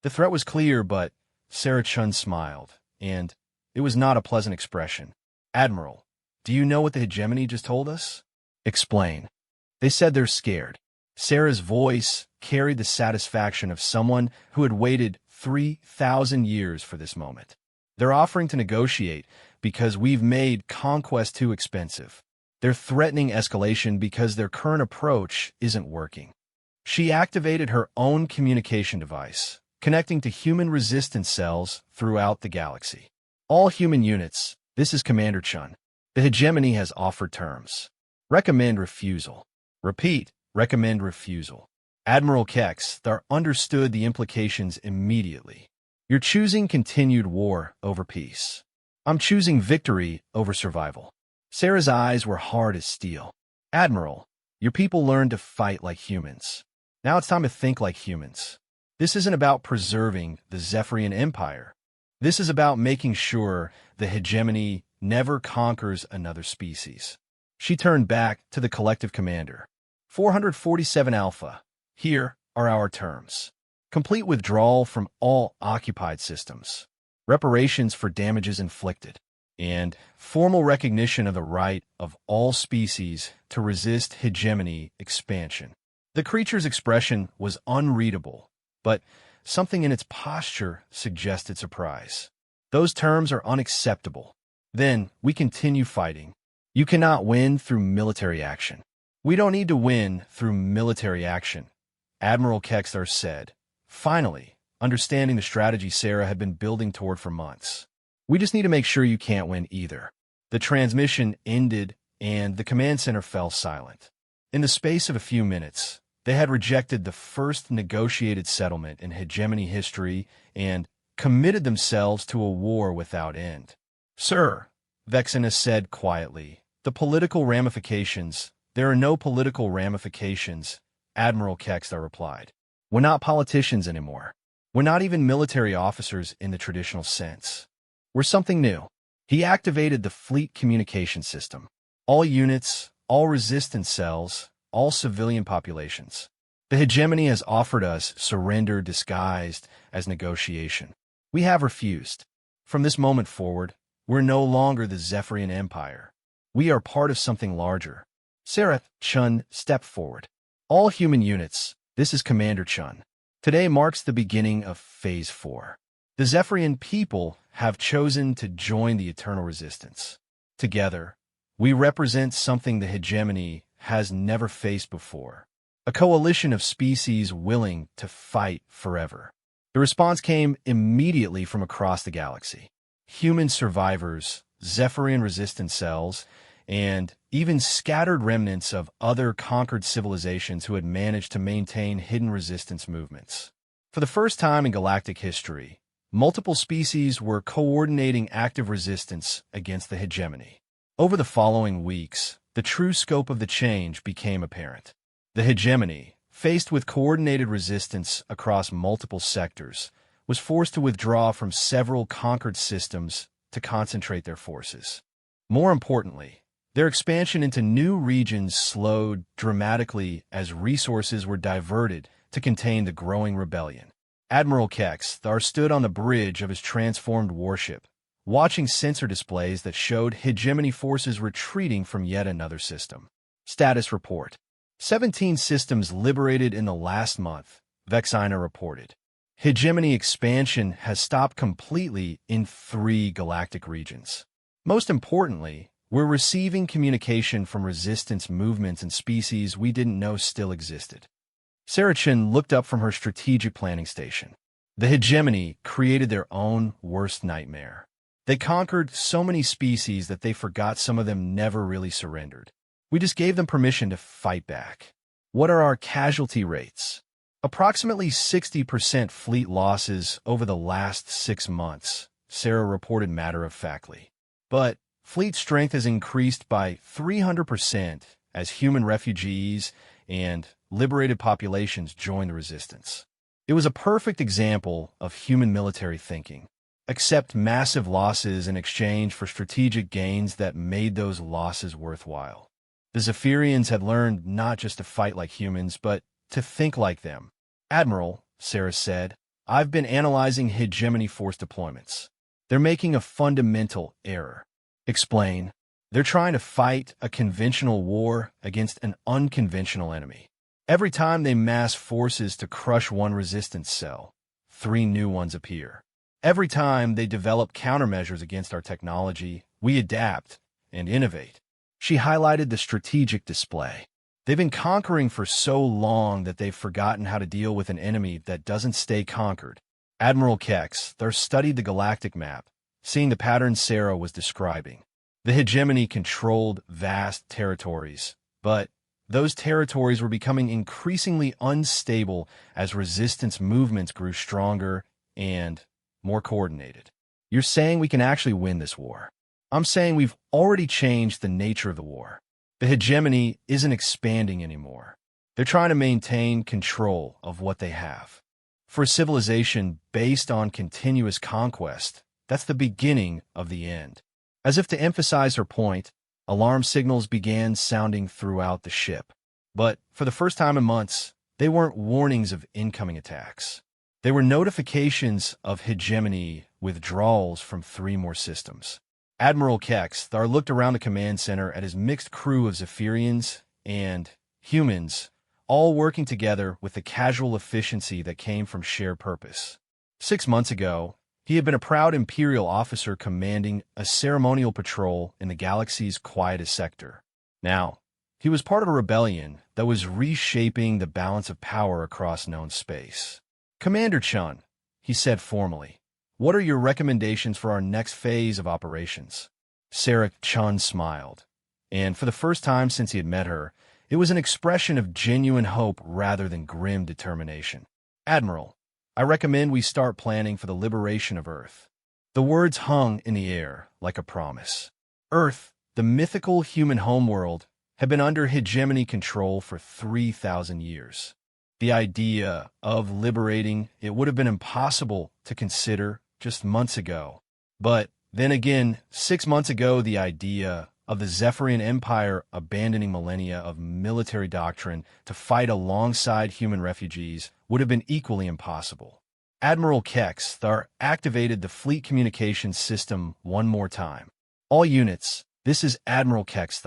The threat was clear, but Sarah Chun smiled, and it was not a pleasant expression. Admiral, do you know what the hegemony just told us? Explain. They said they're scared. Sarah's voice carried the satisfaction of someone who had waited 3,000 years for this moment. They're offering to negotiate because we've made conquest too expensive. They're threatening escalation because their current approach isn't working. She activated her own communication device, connecting to human resistance cells throughout the galaxy. All human units, this is Commander Chun. The hegemony has offered terms. Recommend refusal. Repeat, recommend refusal. Admiral Kexthar understood the implications immediately. You're choosing continued war over peace. I'm choosing victory over survival. Sarah's eyes were hard as steel. Admiral, your people learned to fight like humans. Now it's time to think like humans. This isn't about preserving the Zephyrian Empire. This is about making sure the hegemony never conquers another species. She turned back to the collective commander. 447 Alpha. Here are our terms. Complete withdrawal from all occupied systems. Reparations for damages inflicted. And formal recognition of the right of all species to resist hegemony expansion. The creature's expression was unreadable, but something in its posture suggested surprise. Those terms are unacceptable. Then we continue fighting. You cannot win through military action. We don't need to win through military action, Admiral Kexthar said, finally, understanding the strategy Sarah had been building toward for months. We just need to make sure you can't win either. The transmission ended, and the command center fell silent. In the space of a few minutes, they had rejected the first negotiated settlement in hegemony history and committed themselves to a war without end. Sir, Vexenus said quietly, the political ramifications There are no political ramifications, Admiral Kexler replied. We're not politicians anymore. We're not even military officers in the traditional sense. We're something new. He activated the fleet communication system. All units, all resistance cells, all civilian populations. The hegemony has offered us surrender disguised as negotiation. We have refused. From this moment forward, we're no longer the Zephyrian Empire. We are part of something larger. Sarah Chun stepped forward. All human units, this is Commander Chun. Today marks the beginning of Phase 4. The Zephyrian people have chosen to join the Eternal Resistance. Together, we represent something the hegemony has never faced before. A coalition of species willing to fight forever. The response came immediately from across the galaxy. Human survivors, Zephyrian resistance cells, and even scattered remnants of other conquered civilizations who had managed to maintain hidden resistance movements. For the first time in galactic history, multiple species were coordinating active resistance against the hegemony. Over the following weeks, the true scope of the change became apparent. The hegemony, faced with coordinated resistance across multiple sectors, was forced to withdraw from several conquered systems to concentrate their forces. More importantly, their expansion into new regions slowed dramatically as resources were diverted to contain the growing rebellion. Admiral Kexler stood on the bridge of his transformed warship, watching sensor displays that showed hegemony forces retreating from yet another system. Status report. 17 systems liberated in the last month, Vexina reported. Hegemony expansion has stopped completely in 3 galactic regions. Most importantly, we're receiving communication from resistance movements and species we didn't know still existed. Sarah Chin looked up from her strategic planning station. The hegemony created their own worst nightmare. They conquered so many species that they forgot some of them never really surrendered. We just gave them permission to fight back. What are our casualty rates? Approximately 60% fleet losses over the last 6 months, Sarah reported matter-of-factly. But fleet strength has increased by 300% as human refugees and liberated populations join the resistance. It was a perfect example of human military thinking. Accept massive losses in exchange for strategic gains that made those losses worthwhile. The Zephyrians had learned not just to fight like humans, but to think like them. Admiral, Sarah said, I've been analyzing hegemony force deployments. They're making a fundamental error. Explain. They're trying to fight a conventional war against an unconventional enemy. Every time they mass forces to crush one resistance cell, 3 new ones appear. Every time they develop countermeasures against our technology, we adapt and innovate. She highlighted the strategic display. They've been conquering for so long that they've forgotten how to deal with an enemy that doesn't stay conquered. Admiral Kexler studied the galactic map, seeing the patterns Sarah was describing. The hegemony controlled vast territories, but those territories were becoming increasingly unstable as resistance movements grew stronger and more coordinated. You're saying we can actually win this war. I'm saying we've already changed the nature of the war. The hegemony isn't expanding anymore. They're trying to maintain control of what they have. For a civilization based on continuous conquest, that's the beginning of the end. As if to emphasize her point, alarm signals began sounding throughout the ship. But for the first time in months, they weren't warnings of incoming attacks. They were notifications of hegemony withdrawals from 3 more systems. Admiral Kexler looked around the command center at his mixed crew of Zephyrians and humans, all working together with the casual efficiency that came from shared purpose. 6 months ago, he had been a proud Imperial officer commanding a ceremonial patrol in the galaxy's quietest sector. Now, he was part of a rebellion that was reshaping the balance of power across known space. Commander Chun, he said formally, what are your recommendations for our next phase of operations? Sarah Chun smiled, and for the first time since he had met her, it was an expression of genuine hope rather than grim determination. Admiral, I recommend we start planning for the liberation of Earth. The words hung in the air like a promise. Earth, the mythical human homeworld, had been under hegemony control for 3,000 years. The idea of liberating it would have been impossible to consider just months ago. But then again, 6 months ago, the idea of the Zephyrian Empire abandoning millennia of military doctrine to fight alongside human refugees would have been equally impossible. Admiral Kex activated the fleet communications system one more time. All units, this is Admiral Kex.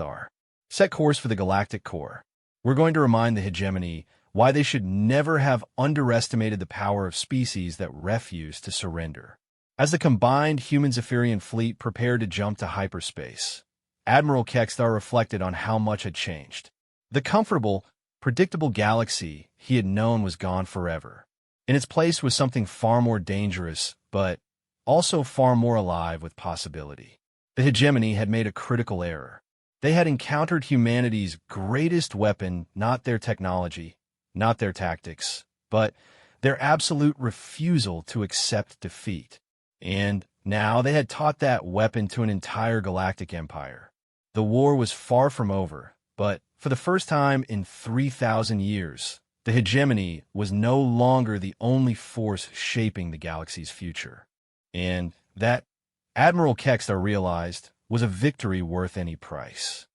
Set course for the Galactic Core. We're going to remind the hegemony why they should never have underestimated the power of species that refuse to surrender. As the combined human-Zephyrian fleet prepared to jump to hyperspace, Admiral Kex reflected on how much had changed. The comfortable, predictable galaxy he had known was gone forever. In its place was something far more dangerous, but also far more alive with possibility. The hegemony had made a critical error. They had encountered humanity's greatest weapon, not their technology, not their tactics, but their absolute refusal to accept defeat. And now they had taught that weapon to an entire galactic empire. The war was far from over, but for the first time in 3,000 years, the hegemony was no longer the only force shaping the galaxy's future. And that, Admiral Kex realized, was a victory worth any price.